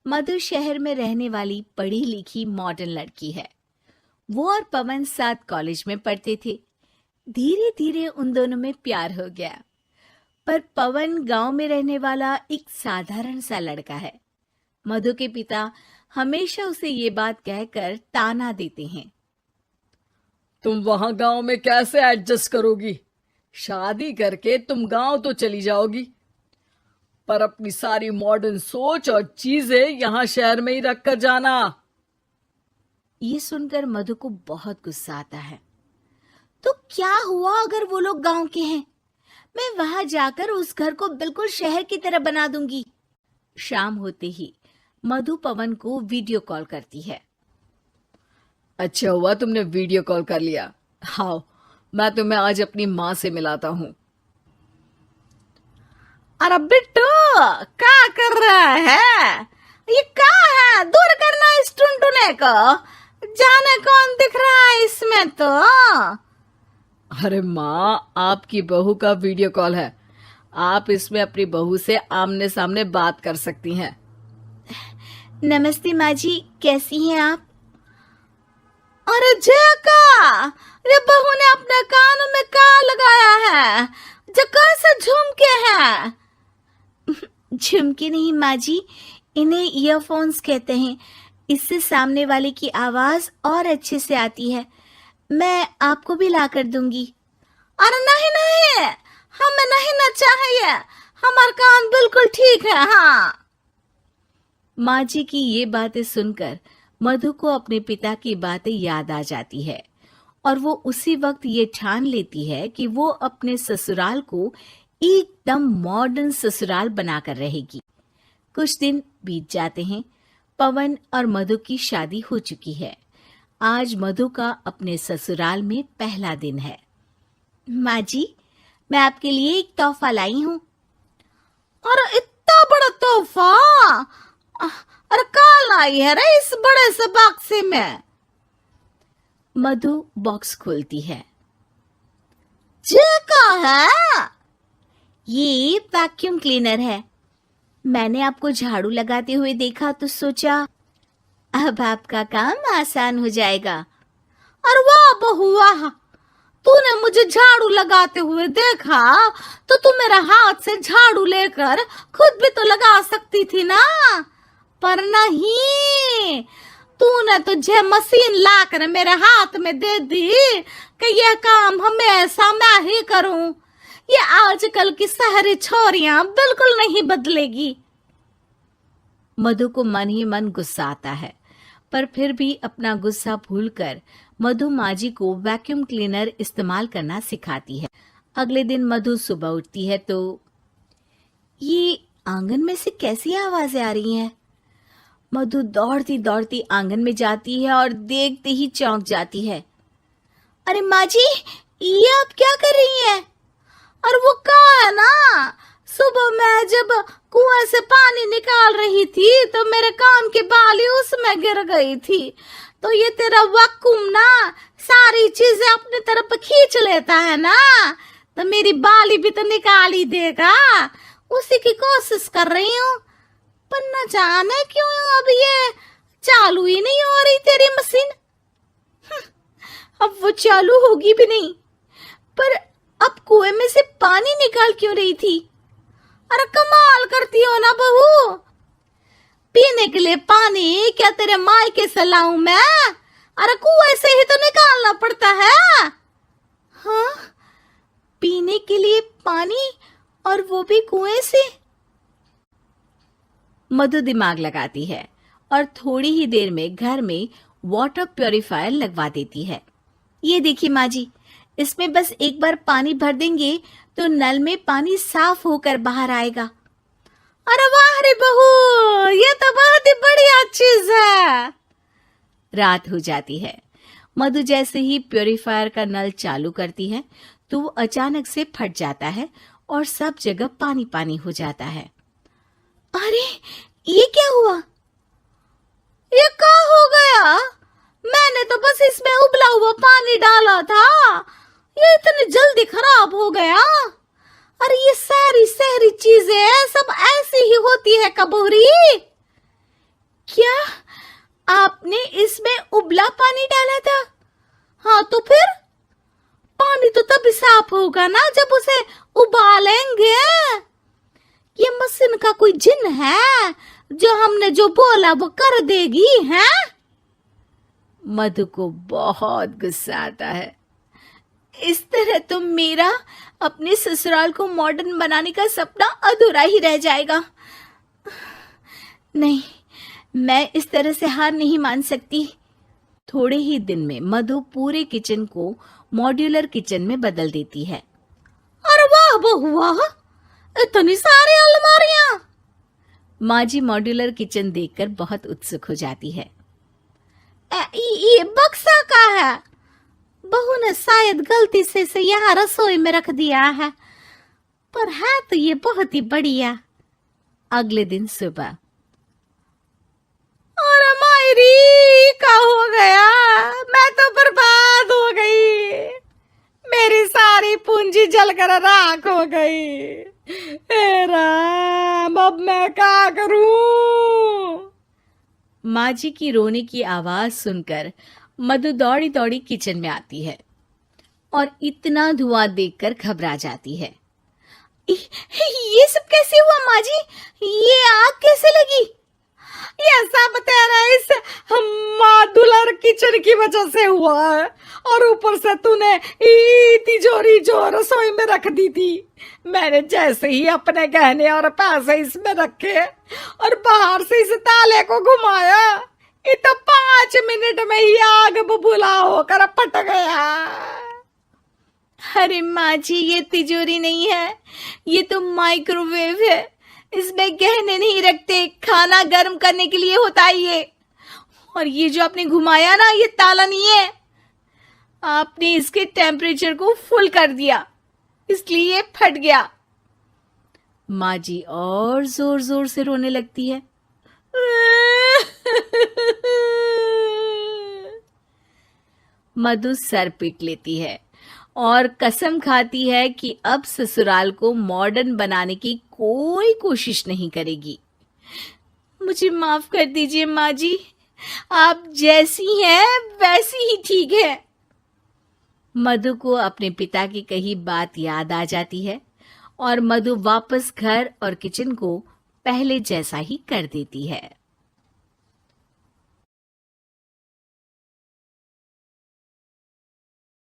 मधु शहर में रहने वाली पढ़ी लिखी मॉडर्न लड़की है। वो और पवन साथ कॉलेज में पढ़ते थे। धीरे धीरे उन दोनों में प्यार हो गया। पर पवन गांव में रहने वाला एक साधारण सा लड़का है। मधु के पिता हमेशा उसे ये बात कहकर ताना देते हैं। तुम वहां गांव में कैसे एडजस्ट करोगी? शादी करके तुम गांव तो चली जाओगी, पर अपनी सारी मॉडर्न सोच और चीजें यहाँ शहर में ही रख कर जाना। ये सुनकर मधु को बहुत गुस्सा आता है। तो क्या हुआ अगर वो लोग गांव के हैं? मैं वहां जाकर उस घर को बिल्कुल शहर की तरह बना दूंगी। शाम होते ही मधु पवन को वीडियो कॉल करती है। अच्छा हुआ तुमने वीडियो कॉल कर लिया। हाँ, मैं तुम्हें आज अपनी माँ से मिलाता हूँ। अरे बिट्टू, क्या कर रहा है? ये क्या है? दूर करना इस टुनटुने को। जाने कौन दिख रहा है इसमें तो। अरे माँ, आपकी बहू का वीडियो कॉल है। आप इसमें अपनी बहू से आमने सामने बात कर सकती हैं। नमस्ते माँ जी, कैसी हैं आप? अरे जका, ये बहू ने अपने कानों में क्या लगाया है? जका से झुमके हैं। झुमके नहीं माँ जी, इन्हें ईयरफोन्स कहते हैं। इससे सामने वाले की आवाज और अच्छे से आती है। मैं आपको भी ला कर दूंगी। अरे नहीं नहीं, हमें नहीं ना चाहिए। हमारा कान बिल्कुल ठीक है। हाँ। माँ जी की ये बातें सुनकर मधु को अपने पिता की बातें याद आ जाती है और वो उसी वक्त ये ठान लेती है कि वो अपने ससुराल को एकदम मॉडर्न ससुराल बनाकर रहेगी। कुछ दिन बीत जाते हैं। पवन और मधु की शादी हो चुकी है। आज मधु का अपने ससुराल में पहला दिन है। माँ जी, मैं आपके लिए एक तोहफा लाई हूँ। अरे इतना बड़ा तोहफा! अरे कहाँ लाई है रे इस बड़े से बक्से में? मधु बॉक्स खोलती है। ये क्या है? ये वैक्यूम क्लीनर है। मैंने आपको झाड़ू लगाते हुए देखा तो सोचा अब आपका काम आसान हो जाएगा। अरे वाह बहू वाह, तूने मुझे झाड़ू लगाते हुए देखा तो तू मेरा हाथ से झाड़ू लेकर खुद भी तो लगा सकती थी ना। पर नहीं, तूने तुझे मशीन लाकर मेरे हाथ में दे दी कि यह काम हमेशा मैं ही करूं। ये आजकल की शहरी छोरियां बिल्कुल नहीं बदलेगी। मधु को मन ही मन गुस्सा आता है, पर फिर भी अपना गुस्सा भूलकर मधु माँ जी को वैक्यूम क्लीनर इस्तेमाल करना सिखाती है। अगले दिन मधु सुबह उठती है तो ये आंगन में से कैसी आवाजें आ रही हैं? मधु दौड़ती दौड़ती आंगन में जाती है और देखते ही चौंक जाती है। अरे माँ जी, ये आप क्या कर रही हैं? और वो कहा है ना, सुबह मैं जब कुएं से पानी निकाल रही थी तो मेरे कान की बाली उसमें गिर गई थी। तो ये तेरा वैक्यूम ना सारी चीजें अपनी तरफ खींच लेता है ना, तो मेरी बाली भी तो निकाल ही देगा। उसी की कोशिश कर रही हूँ, पर न जाने क्यों अब ये चालू ही नहीं हो रही तेरी मशीन। अब वो चालू होगी भी नहीं। पर अब कुएं में से पानी निकाल क्यों रही थी? अरे कमाल करती हो ना बहू। पीने के लिए पानी क्या तेरे मायके से लाऊं मैं? अरे कुएं से ही तो निकालना पड़ता है। हाँ, पीने के लिए पानी, और वो भी कुएं से। मधु दिमाग लगाती है और थोड़ी ही देर में घर में वाटर प्यूरिफायर लगवा देती है। ये देखिए माँ जी, इसमें बस एक बार पानी भर देंगे तो नल में पानी साफ होकर बाहर आएगा। अरे वाह रे बहू, ये तो बहुत ही बढ़िया चीज है। रात हो जाती है। मधु जैसे ही प्यूरिफायर का नल चालू करती है तो वो अचानक से फट जाता है और सब जगह पानी पानी हो जाता है। अरे ये क्या हुआ? ये क्या हो गया? मैंने तो बस इसमें उबला हुआ पानी डाला था, ये इतनी जल्दी खराब हो गया। अरे ये सारी शहरी चीजें सब ऐसी ही होती है कबूरी। क्या आपने इसमें उबला पानी डाला था? हाँ तो फिर पानी तो तभी साफ होगा ना जब उसे उबालेंगे। ये मशीन का कोई जिन है जो हमने जो बोला वो कर देगी है? मधु को बहुत गुस्सा आता है। इस तरह तो मेरा अपने ससुराल को मॉडर्न बनाने का सपना अधूरा ही रह जाएगा। नहीं, मैं इस तरह से हार नहीं मान सकती। थोड़े ही दिन में मधु पूरे किचन को मॉड्यूलर किचन में बदल देती है। अरे वाह बहुआ, इतनी सारी अलमारियां! माँ जी मॉड्यूलर किचन देखकर बहुत उत्सुक हो जाती है। ये बक्सा का है। बहू ने शायद गलती से इसे यहाँ रसोई में रख दिया है, पर है तो ये बहुत ही बढ़िया। अगले दिन सुबह। और मायरी क्या हो गया? मैं तो बर्बाद हो गई। मेरी सारी पूंजी जलकर राख हो गई। हे राम, अब मैं क्या करूं? माँ जी की रोने की आवाज सुनकर मधु दौड़ी दौड़ी किचन में आती है और इतना धुआं देखकर घबरा जाती है। ये सब कैसे हुआ माँ जी? ये आग कैसे लगी? ये सब तेरा इस मॉड्यूलर किचन की वजह से हुआ है, और ऊपर से तूने तिजोरी जो रसोई में रख दी थी, मैंने जैसे ही अपने गहने और पैसे इसमें रखे और बाहर से इस ताले को घुमाया, ये तो 5 मिनट में ही आग बबूला होकर फट गया। अरे माँ जी, ये तिजोरी नहीं है, ये तो माइक्रोवेव है। इसमें गहने नहीं रखते, खाना गर्म करने के लिए होता है ये। और ये जो आपने घुमाया ना, ये ताला नहीं है, आपने इसके टेम्परेचर को फुल कर दिया, इसलिए ये फट गया। माँ जी और जोर जोर से रोने लगती है। मधु सर पीट लेती है और कसम खाती है कि अब ससुराल को मॉडर्न बनाने की कोई कोशिश नहीं करेगी। मुझे माफ कर दीजिए माँ जी, आप जैसी हैं वैसी ही ठीक है। मधु को अपने पिता की कही बात याद आ जाती है और मधु वापस घर और किचन को पहले जैसा ही कर देती है।